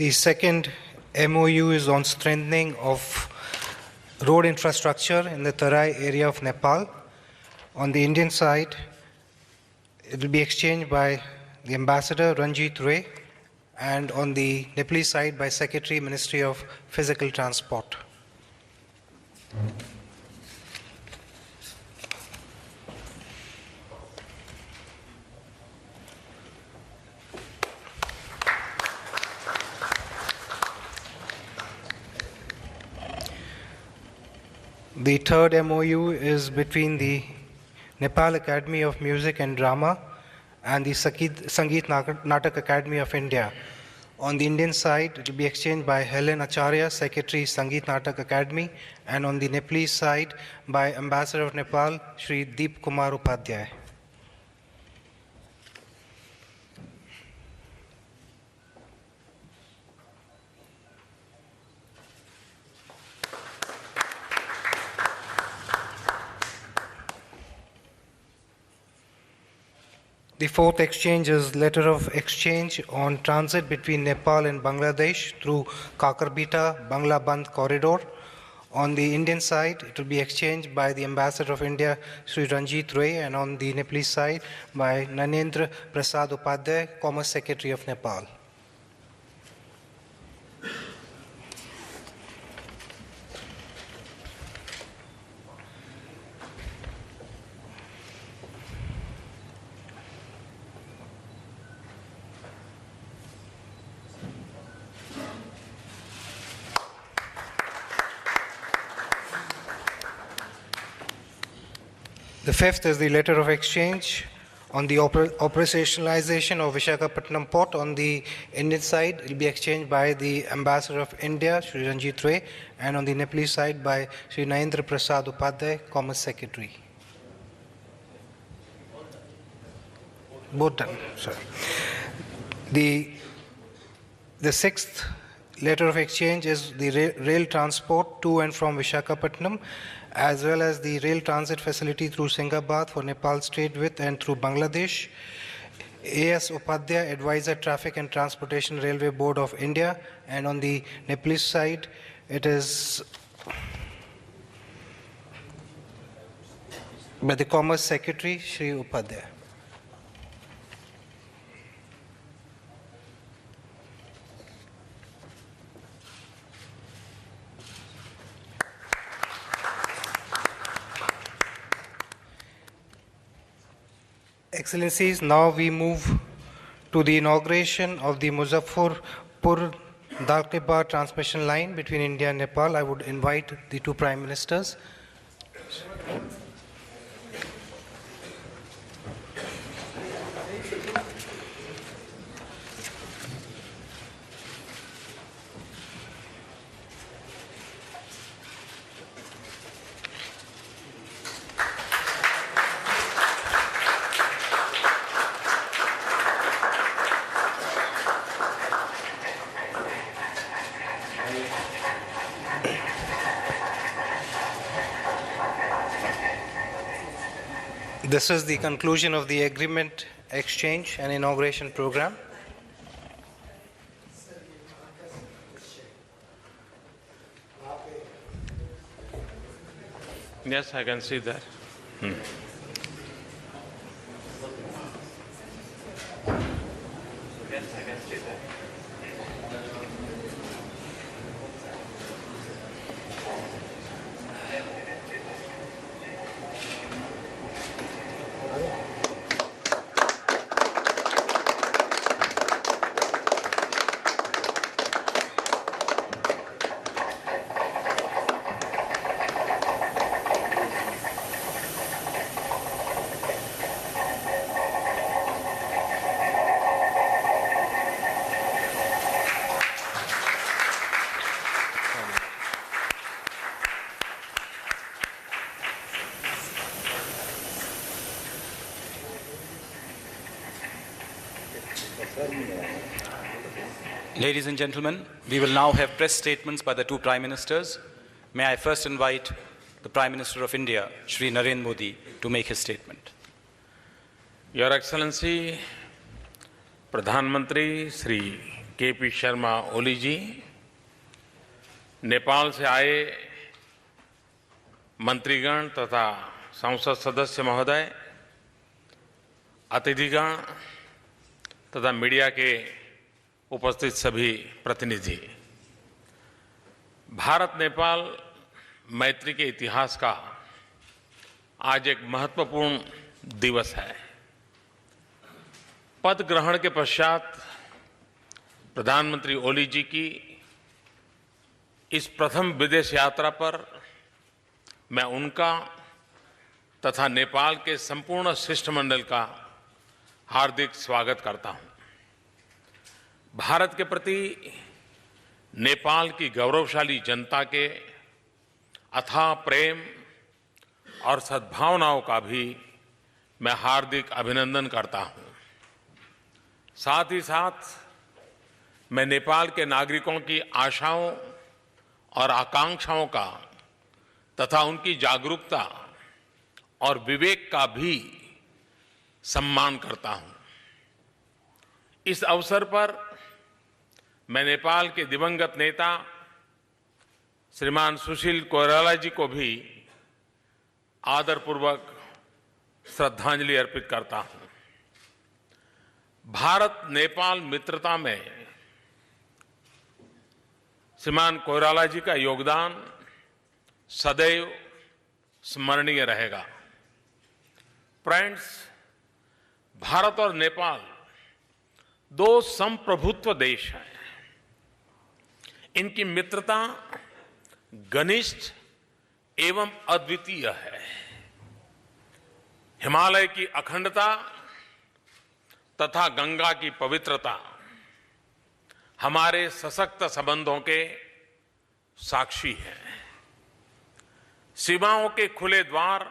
The second MOU is on strengthening of road infrastructure in the Tarai area of Nepal. On the Indian side, it will be exchanged by the Ambassador Ranjit Ray, and on the Nepalese side by Secretary, Ministry of Physical Transport. The third MOU is between the Nepal Academy of Music and Drama and the Sangeet Natak Academy of India. On the Indian side, it will be exchanged by Helen Acharya, Secretary, Sangeet Natak Academy, and on the Nepalese side by Ambassador of Nepal, Shri Deep Kumar Upadhyay. The fourth exchange is letter of exchange on transit between Nepal and Bangladesh through Kakarbita Bangla Band corridor. On the Indian side, it will be exchanged by the Ambassador of India, Sri Ranjit Ray, and on the Nepalese side by Nanendra Prasad Upadhyay, Commerce Secretary of Nepal. The fifth is the letter of exchange on the operationalization of Visakhapatnam port. On the Indian side, it will be exchanged by the Ambassador of India, Sri Ranjit Ray, and on the Nepalese side by Sri Narendra Prasad Upadhyay, Commerce Secretary. Both done, sorry. The sixth letter of exchange is the rail transport to and from Visakhapatnam, as well as the rail transit facility through Singhabad for Nepal's trade with and through Bangladesh. A.S. Upadhyay, Advisor, Traffic and Transportation Railway Board of India, and on the Nepalese side, it is by the Commerce Secretary, Shri Upadhyay. Excellencies, now we move to the inauguration of the Muzaffarpur-Dalkebbar transmission line between India and Nepal. I would invite the two Prime Ministers. This is the conclusion of the agreement, exchange and inauguration program. Yes, I can see that. Yes, I can see that. Ladies and gentlemen, we will now have press statements by the two Prime Ministers. May I first invite the Prime Minister of India, Shri Narendra Modi, to make his statement. Your Excellency, Pradhan Mantri Shri K P Sharma Oli ji, Nepal से आए मंत्रीगण तथा संसद सदस्य महोदय, अतिथिगण तथा media के उपस्थित सभी प्रतिनिधि, भारत नेपाल मैत्री के इतिहास का आज एक महत्वपूर्ण दिवस है। पद ग्रहण के पश्चात प्रधानमंत्री ओली जी की इस प्रथम विदेश यात्रा पर मैं उनका तथा नेपाल के संपूर्ण शिष्टमंडल का हार्दिक स्वागत करता हूं। भारत के प्रति नेपाल की गौरवशाली जनता के अथाह प्रेम और सद्भावनाओं का भी मैं हार्दिक अभिनंदन करता हूं। साथ ही साथ मैं नेपाल के नागरिकों की आशाओं और आकांक्षाओं का तथा उनकी जागरूकता और विवेक का भी सम्मान करता हूं। इस अवसर पर मैं नेपाल के दिवंगत नेता श्रीमान सुशील कोइराला जी को भी आदरपूर्वक श्रद्धांजलि अर्पित करता हूं। भारत नेपाल मित्रता में श्रीमान कोइराला जी का योगदान सदैव स्मरणीय रहेगा। फ्रेंड्स, भारत और नेपाल दो संप्रभुत्व देश हैं। इनकी मित्रता घनिष्ठ एवं अद्वितीय है। हिमालय की अखंडता तथा गंगा की पवित्रता हमारे सशक्त संबंधों के साक्षी हैं। सीमाओं के खुले द्वार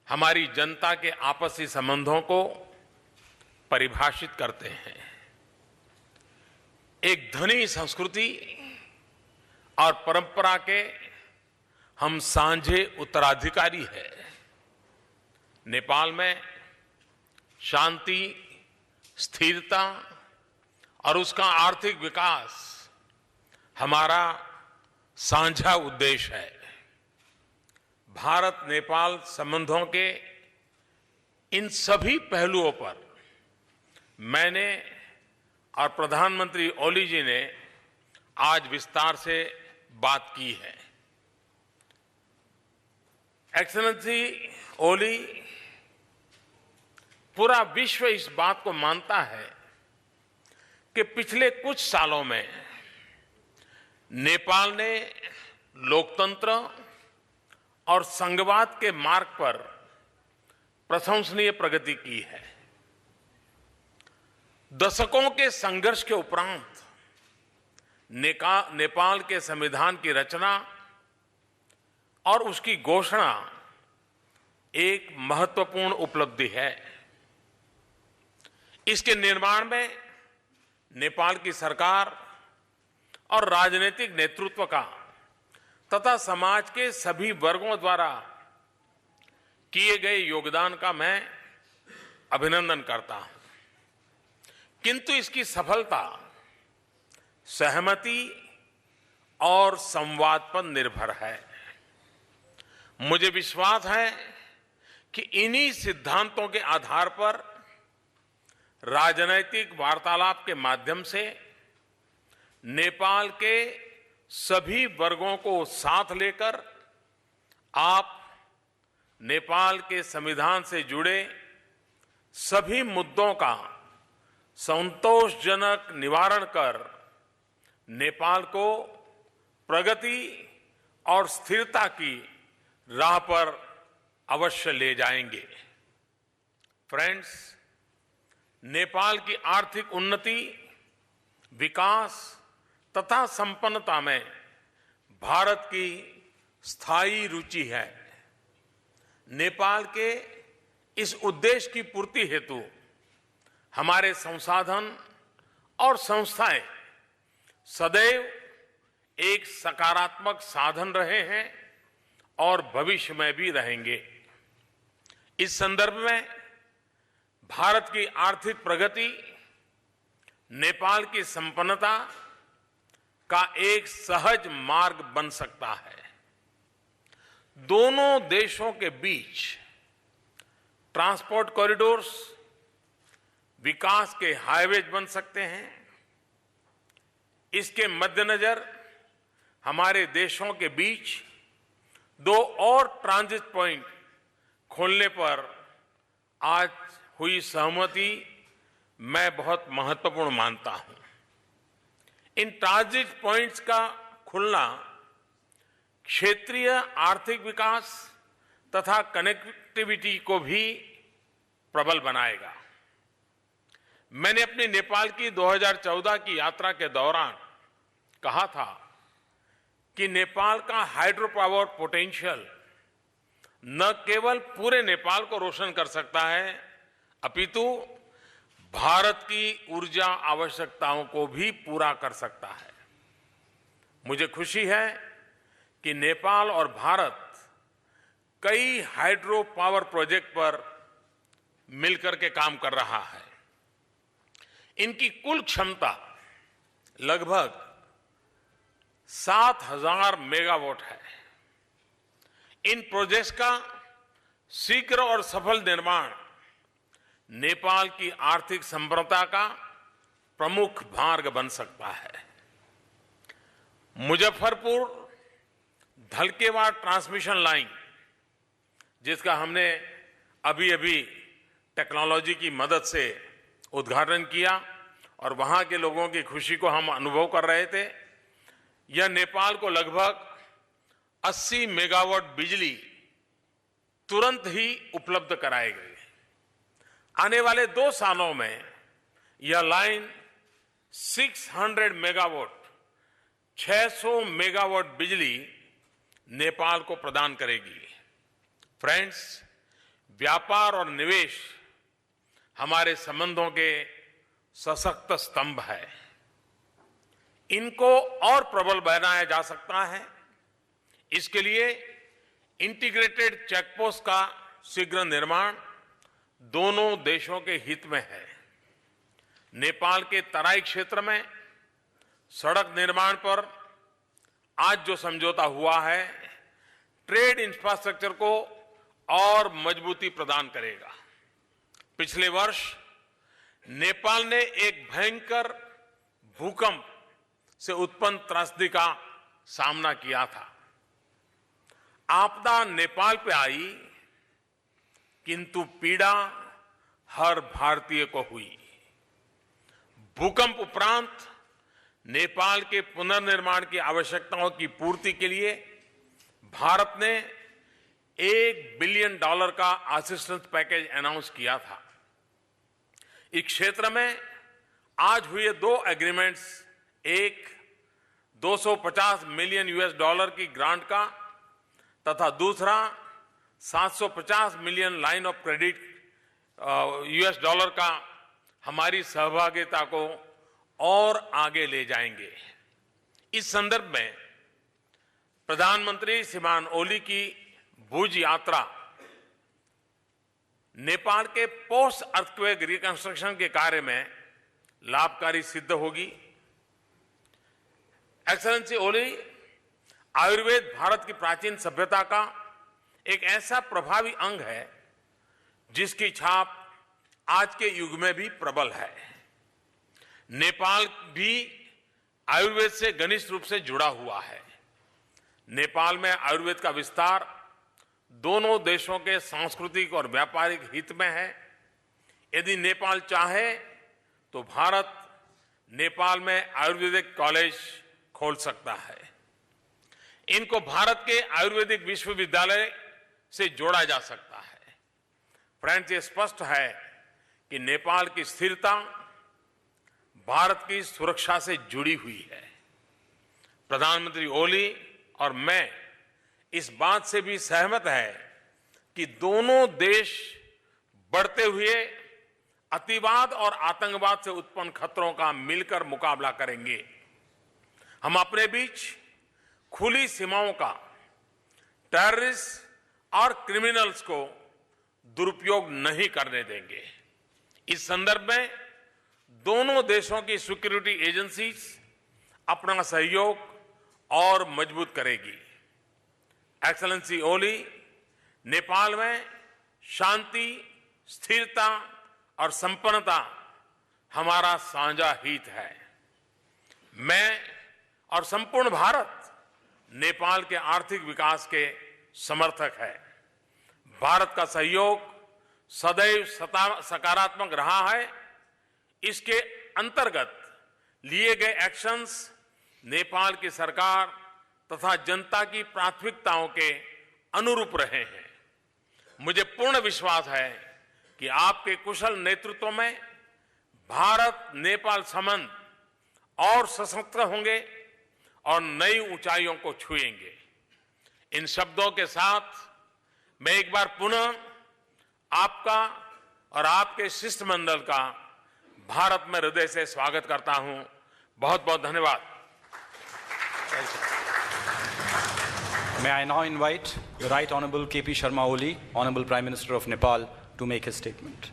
हमारी जनता के आपसी संबंधों को परिभाषित करते हैं। एक धनी संस्कृति और परंपरा के हम सांझे उत्तराधिकारी हैं। नेपाल में शांति, स्थिरता और उसका आर्थिक विकास हमारा साझा उद्देश्य है। भारत नेपाल संबंधों के इन सभी पहलुओं पर मैंने और प्रधानमंत्री ओली जी ने आज विस्तार से बात की है। एक्सेलेंसी ओली, पूरा विश्व इस बात को मानता है कि पिछले कुछ सालों में नेपाल ने लोकतंत्र और संघवाद के मार्ग पर प्रशंसनीय प्रगति की है। दशकों के संघर्ष के उपरांत नेपाल के संविधान की रचना और उसकी घोषणा एक महत्वपूर्ण उपलब्धि है। इसके निर्माण में नेपाल की सरकार और राजनीतिक नेतृत्व का तथा समाज के सभी वर्गों द्वारा किए गए योगदान का मैं अभिनंदन करता हूं। किंतु इसकी सफलता सहमति और संवाद पर निर्भर है। मुझे विश्वास है कि इन्हीं सिद्धांतों के आधार पर राजनैतिक वार्तालाप के माध्यम से नेपाल के सभी वर्गों को साथ लेकर आप नेपाल के संविधान से जुड़े सभी मुद्दों का संतोषजनक निवारण कर नेपाल को प्रगति और स्थिरता की राह पर अवश्य ले जाएंगे। फ्रेंड्स, नेपाल की आर्थिक उन्नति, विकास तथा संपन्नता में भारत की स्थायी रुचि है। नेपाल के इस उद्देश्य की पूर्ति हेतु हमारे संसाधन और संस्थाएं सदैव एक सकारात्मक साधन रहे हैं और भविष्य में भी रहेंगे। इस संदर्भ में भारत की आर्थिक प्रगति नेपाल की संपन्नता का एक सहज मार्ग बन सकता है। दोनों देशों के बीच ट्रांसपोर्ट कॉरिडोर्स विकास के हाईवेज बन सकते हैं। इसके मद्देनजर हमारे देशों के बीच 2 और ट्रांजिट पॉइंट खोलने पर आज हुई सहमति मैं बहुत महत्वपूर्ण मानता हूं। इन ट्रांजिट पॉइंट्स का खुलना क्षेत्रीय आर्थिक विकास तथा कनेक्टिविटी को भी प्रबल बनाएगा। मैंने अपनी नेपाल की 2014 की यात्रा के दौरान कहा था कि नेपाल का हाइड्रो पावर पोटेंशियल न केवल पूरे नेपाल को रोशन कर सकता है, अपितु भारत की ऊर्जा आवश्यकताओं को भी पूरा कर सकता है। मुझे खुशी है कि नेपाल और भारत कई हाइड्रो पावर प्रोजेक्ट पर मिलकर के काम कर रहा है। इनकी कुल क्षमता लगभग 7,000 मेगावाट है। इन प्रोजेक्ट्स का शीघ्र और सफल निर्माण नेपाल की आर्थिक संप्रभुता का प्रमुख मार्ग बन सकता है। मुजफ्फरपुर धलकेवाड़ ट्रांसमिशन लाइन, जिसका हमने अभी टेक्नोलॉजी की मदद से उद्घाटन किया और वहां के लोगों की खुशी को हम अनुभव कर रहे थे, यह नेपाल को लगभग 80 मेगावाट बिजली तुरंत ही उपलब्ध कराएगी। आने वाले 2 सालों में यह लाइन 600 मेगावाट 600 मेगावाट बिजली नेपाल को प्रदान करेगी। फ्रेंड्स, व्यापार और निवेश हमारे संबंधों के सशक्त स्तंभ है। इनको और प्रबल बनाया जा सकता है। इसके लिए इंटीग्रेटेड चेकपोस्ट का शीघ्र निर्माण दोनों देशों के हित में है। नेपाल के तराई क्षेत्र में सड़क निर्माण पर आज जो समझौता हुआ है, ट्रेड इंफ्रास्ट्रक्चर को और मजबूती प्रदान करेगा। पिछले वर्ष नेपाल ने एक भयंकर भूकंप से उत्पन्न त्रासदी का सामना किया था। आपदा नेपाल पे आई, किंतु पीड़ा हर भारतीय को हुई। भूकंप उपरांत नेपाल के पुनर्निर्माण की आवश्यकताओं की पूर्ति के लिए भारत ने $1 बिलियन का असिस्टेंस पैकेज अनाउंस किया था। इस क्षेत्र में आज हुए 2 एग्रीमेंट्स, एक $250 मिलियन की ग्रांट का तथा दूसरा $750 मिलियन लाइन ऑफ क्रेडिट का, हमारी सहभागिता को और आगे ले जाएंगे। इस संदर्भ में प्रधानमंत्री श्रीमान ओली की भुज यात्रा नेपाल के पोस्ट अर्थक्वेक रिकंस्ट्रक्शन के कार्य में लाभकारी सिद्ध होगी। एक्सेलेंसी ओली, आयुर्वेद भारत की प्राचीन सभ्यता का एक ऐसा प्रभावी अंग है जिसकी छाप आज के युग में भी प्रबल है। नेपाल भी आयुर्वेद से घनिष्ठ रूप से जुड़ा हुआ है। नेपाल में आयुर्वेद का विस्तार दोनों देशों के सांस्कृतिक और व्यापारिक हित में है। यदि नेपाल चाहे तो भारत नेपाल में आयुर्वेदिक कॉलेज खोल सकता है। इनको भारत के आयुर्वेदिक विश्वविद्यालय से जोड़ा जा सकता है। फ्रेंड्स, ये स्पष्ट है कि नेपाल की स्थिरता भारत की सुरक्षा से जुड़ी हुई है। प्रधानमंत्री ओली और मैं इस बात से भी सहमत है कि दोनों देश बढ़ते हुए अतिवाद और आतंकवाद से उत्पन्न खतरों का मिलकर मुकाबला करेंगे। हम अपने बीच खुली सीमाओं का, टेररिस्ट और क्रिमिनल्स को दुरुपयोग नहीं करने देंगे। इस संदर्भ में दोनों देशों की सिक्योरिटी एजेंसीज अपना सहयोग और मजबूत करेगी। एक्सेलेंसी ओली, नेपाल में शांति, स्थिरता और संपन्नता हमारा साझा हित है। मैं और संपूर्ण भारत नेपाल के आर्थिक विकास के समर्थक है। भारत का सहयोग सदैव सकारात्मक रहा है। इसके अंतर्गत लिए गए एक्शंस नेपाल की सरकार तथा जनता की प्राथमिकताओं के अनुरूप रहे हैं। मुझे पूर्ण विश्वास है कि आपके कुशल नेतृत्व में भारत नेपाल संबंध और सशक्त होंगे और नई ऊंचाइयों को छुएंगे। इन शब्दों के साथ मैं एक बार पुनः आपका और आपके शिष्टमंडल का भारत में हृदय से स्वागत करता हूं। बहुत बहुत धन्यवाद। May I now invite the Right Honourable K.P. Sharma Oli, Honourable Prime Minister of Nepal, to make his statement.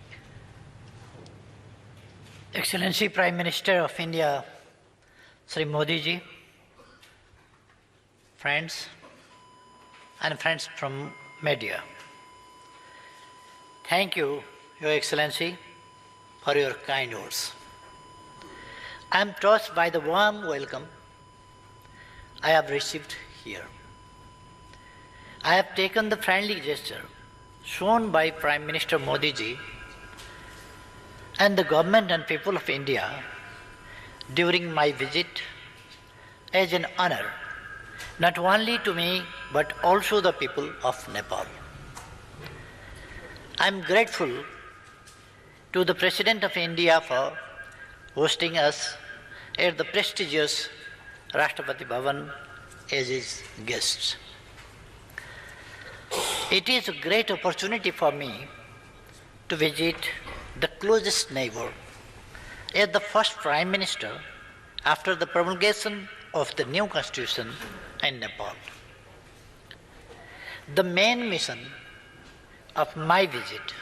Excellency Prime Minister of India, Sri Modi ji, friends and friends from media, thank you, Your Excellency, for your kind words. I am touched by the warm welcome I have received here. I have taken the friendly gesture shown by Prime Minister Modi ji and the government and people of India during my visit as an honor, not only to me but also the people of Nepal. I am grateful to the President of India for hosting us at the prestigious Rashtrapati Bhavan as his guests. It is a great opportunity for me to visit the closest neighbor as the first Prime Minister after the promulgation of the new constitution in Nepal. The main mission of my visit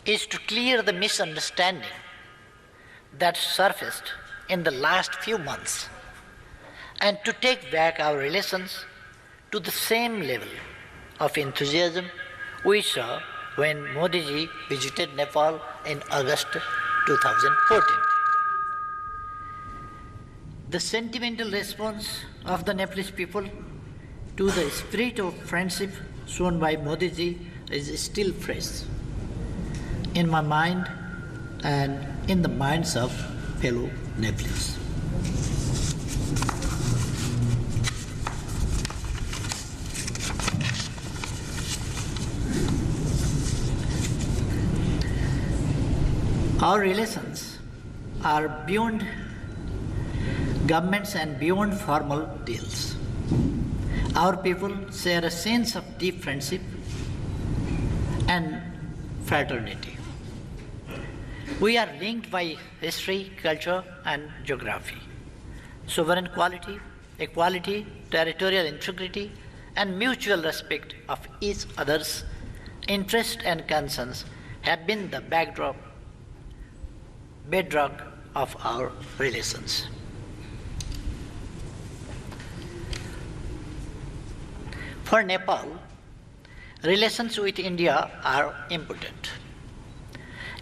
is to clear the misunderstanding that surfaced in the last few months and to take back our relations to the same level of enthusiasm we saw when Modi ji visited Nepal in August 2014. The sentimental response of the Nepalese people to the spirit of friendship shown by Modi ji is still fresh in my mind and in the minds of fellow Nepalese. Our relations are beyond governments and beyond formal deals. Our people share a sense of deep friendship and fraternity. We are linked by history, culture, and geography. Sovereign quality, equality, territorial integrity, and mutual respect of each other's interests and concerns have been the bedrock of our relations. For Nepal, relations with India are important.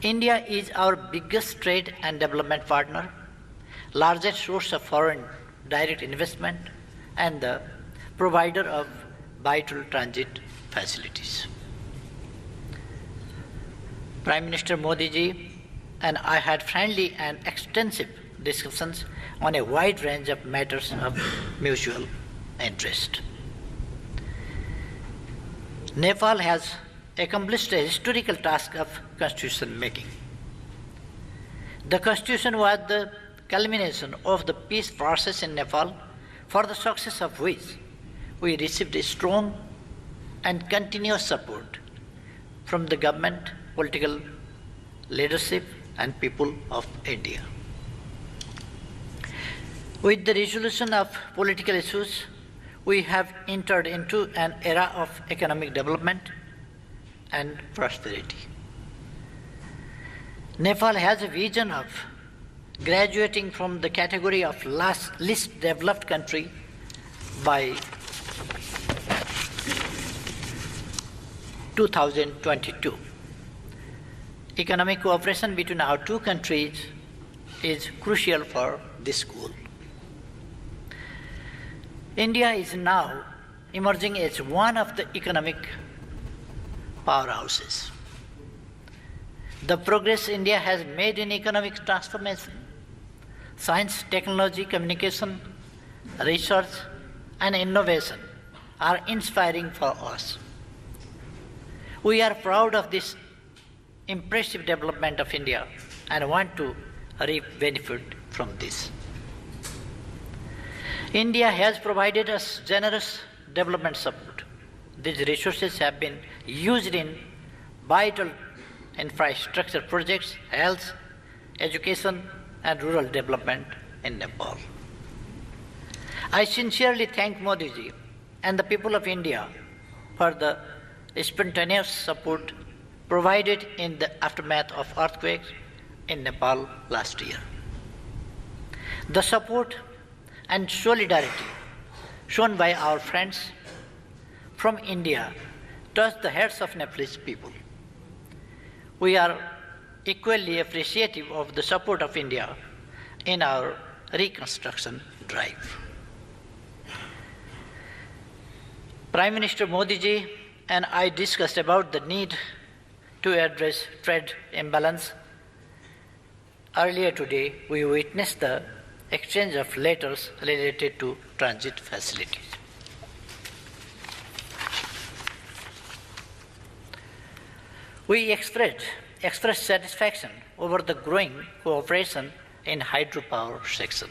India is our biggest trade and development partner, largest source of foreign direct investment, and the provider of vital transit facilities. Prime Minister Modi ji and I had friendly and extensive discussions on a wide range of matters of mutual interest. Nepal has accomplished a historical task of constitution making. The constitution was the culmination of the peace process in Nepal, for the success of which we received a strong and continuous support from the government, political leadership, and people of India. With the resolution of political issues, we have entered into an era of economic development and prosperity. Nepal has a vision of graduating from the category of least developed country by 2022. Economic cooperation between our two countries is crucial for this goal. India is now emerging as one of the economic powerhouses. The progress India has made in economic transformation, science, technology, communication, research, and innovation are inspiring for us. We are proud of this impressive development of India and want to reap benefit from this. India has provided us generous development support. These resources have been used in vital infrastructure projects, health, education, and rural development in Nepal. I sincerely thank Modi ji and the people of India for the spontaneous support provided in the aftermath of earthquakes in Nepal last year. The support and solidarity shown by our friends from India touched the hearts of Nepalese people. We are equally appreciative of the support of India in our reconstruction drive. Prime Minister Modi ji and I discussed about the need to address trade imbalance. Earlier today, we witnessed the exchange of letters related to transit facilities. We expressed satisfaction over the growing cooperation in hydropower section.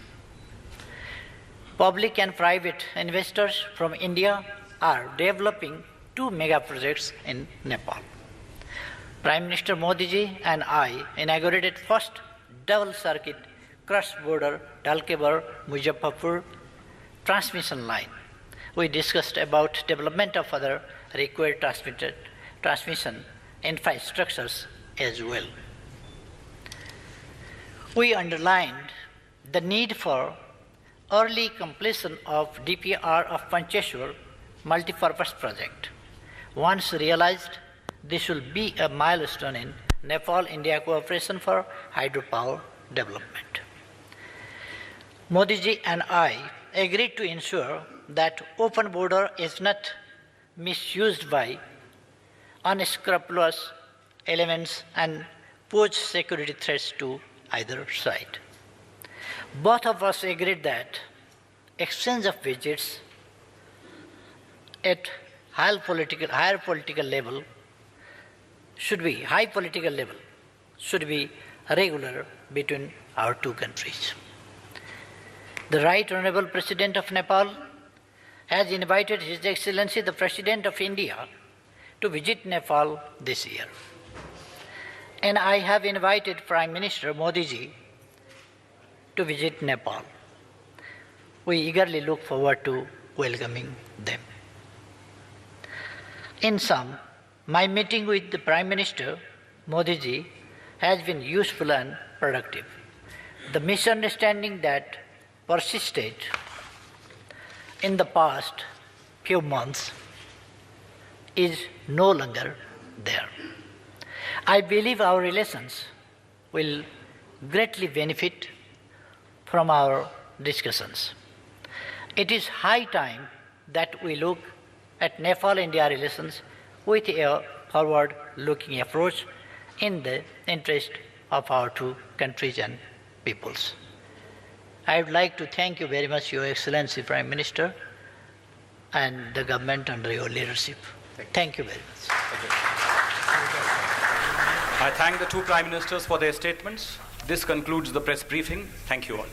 Public and private investors from India are developing 2 mega projects in Nepal. Prime Minister Modi ji and I inaugurated first double circuit cross-border Dalkebar-Muzaffarpur transmission line. We discussed about development of other required transmission infrastructures as well. We underlined the need for early completion of DPR of Pancheshwar multipurpose project. Once realized, this will be a milestone in Nepal-India cooperation for hydropower development. Modi ji and I agreed to ensure that open border is not misused by unscrupulous elements and pose security threats to either side. Both of us agreed that exchange of visits at higher political level should be regular between our two countries. The Right Honourable President of Nepal has invited His Excellency the President of India to visit Nepal this year. And I have invited Prime Minister Modi ji to visit Nepal. We eagerly look forward to welcoming them. In sum, my meeting with the Prime Minister Modi ji has been useful and productive. The misunderstanding that persisted in the past few months is no longer there. I believe our relations will greatly benefit from our discussions. It is high time that we look at Nepal-India relations with a forward-looking approach in the interest of our two countries and peoples. I would like to thank you very much, Your Excellency Prime Minister, and the government under your leadership. Thank you very much. I thank the two Prime Ministers for their statements. This concludes the press briefing. Thank you all.